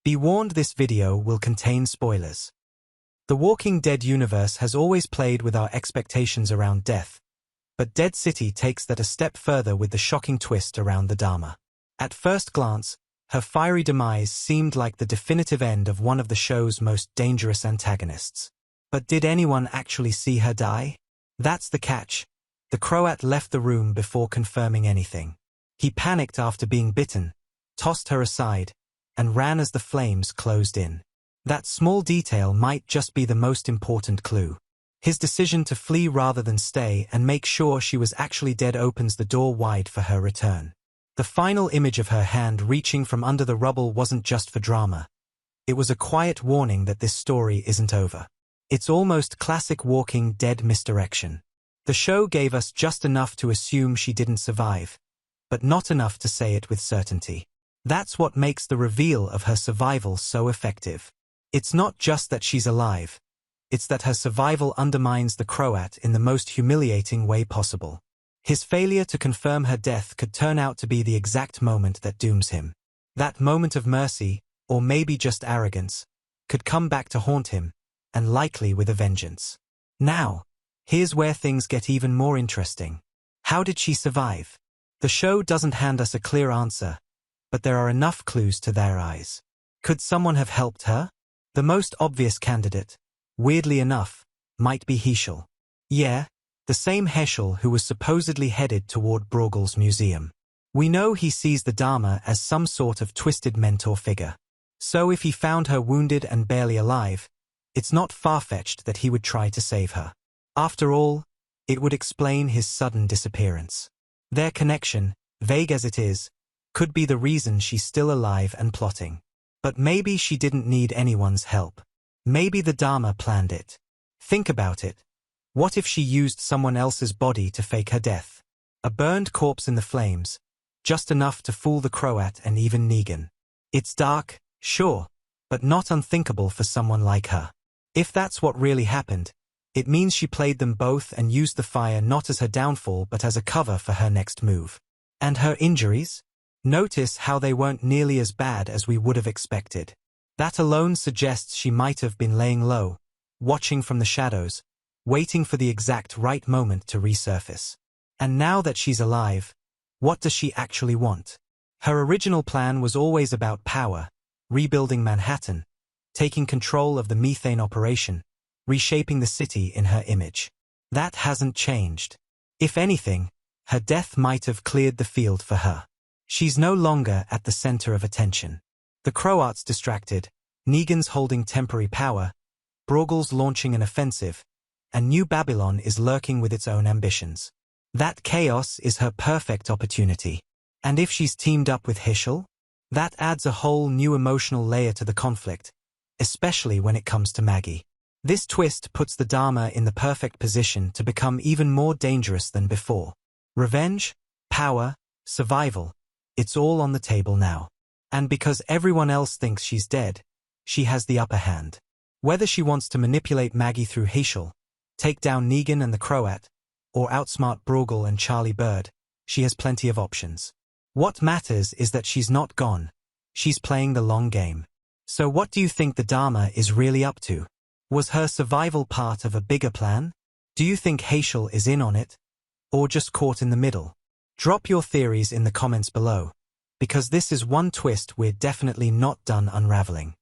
Be warned, this video will contain spoilers. The Walking Dead universe has always played with our expectations around death, but Dead City takes that a step further with the shocking twist around the Dama. At first glance, her fiery demise seemed like the definitive end of one of the show's most dangerous antagonists. But did anyone actually see her die? That's the catch. The Croat left the room before confirming anything. He panicked after being bitten, tossed her aside, and ran as the flames closed in. That small detail might just be the most important clue. His decision to flee rather than stay and make sure she was actually dead opens the door wide for her return. The final image of her hand reaching from under the rubble wasn't just for drama. It was a quiet warning that this story isn't over. It's almost classic Walking Dead misdirection. The show gave us just enough to assume she didn't survive, but not enough to say it with certainty. That's what makes the reveal of her survival so effective. It's not just that she's alive, it's that her survival undermines the Croat in the most humiliating way possible. His failure to confirm her death could turn out to be the exact moment that dooms him. That moment of mercy, or maybe just arrogance, could come back to haunt him, and likely with a vengeance. Now, here's where things get even more interesting. How did she survive? The show doesn't hand us a clear answer, but there are enough clues to their eyes. Could someone have helped her? The most obvious candidate, weirdly enough, might be Heschel. Yeah, the same Heschel who was supposedly headed toward Bruegel's museum. We know he sees the Dama as some sort of twisted mentor figure. So if he found her wounded and barely alive, it's not far-fetched that he would try to save her. After all, it would explain his sudden disappearance. Their connection, vague as it is, could be the reason she's still alive and plotting. But maybe she didn't need anyone's help. Maybe the Dama planned it. Think about it. What if she used someone else's body to fake her death? A burned corpse in the flames, just enough to fool the Croat and even Negan. It's dark, sure, but not unthinkable for someone like her. If that's what really happened, it means she played them both and used the fire not as her downfall but as a cover for her next move. And her injuries? Notice how they weren't nearly as bad as we would have expected. That alone suggests she might have been laying low, watching from the shadows, waiting for the exact right moment to resurface. And now that she's alive, what does she actually want? Her original plan was always about power, rebuilding Manhattan, taking control of the methane operation, reshaping the city in her image. That hasn't changed. If anything, her death might have cleared the field for her. She's no longer at the center of attention. The Croat's distracted, Negan's holding temporary power, Bruegel's launching an offensive, and New Babylon is lurking with its own ambitions. That chaos is her perfect opportunity. And if she's teamed up with Heschel, that adds a whole new emotional layer to the conflict, especially when it comes to Maggie. This twist puts the Dama in the perfect position to become even more dangerous than before. Revenge, power, survival, it's all on the table now. And because everyone else thinks she's dead, she has the upper hand. Whether she wants to manipulate Maggie through Heschel, take down Negan and the Croat, or outsmart Bruegel and Charlie Bird, she has plenty of options. What matters is that she's not gone. She's playing the long game. So what do you think the Dama is really up to? Was her survival part of a bigger plan? Do you think Heschel is in on it? Or just caught in the middle? Drop your theories in the comments below, because this is one twist we're definitely not done unraveling.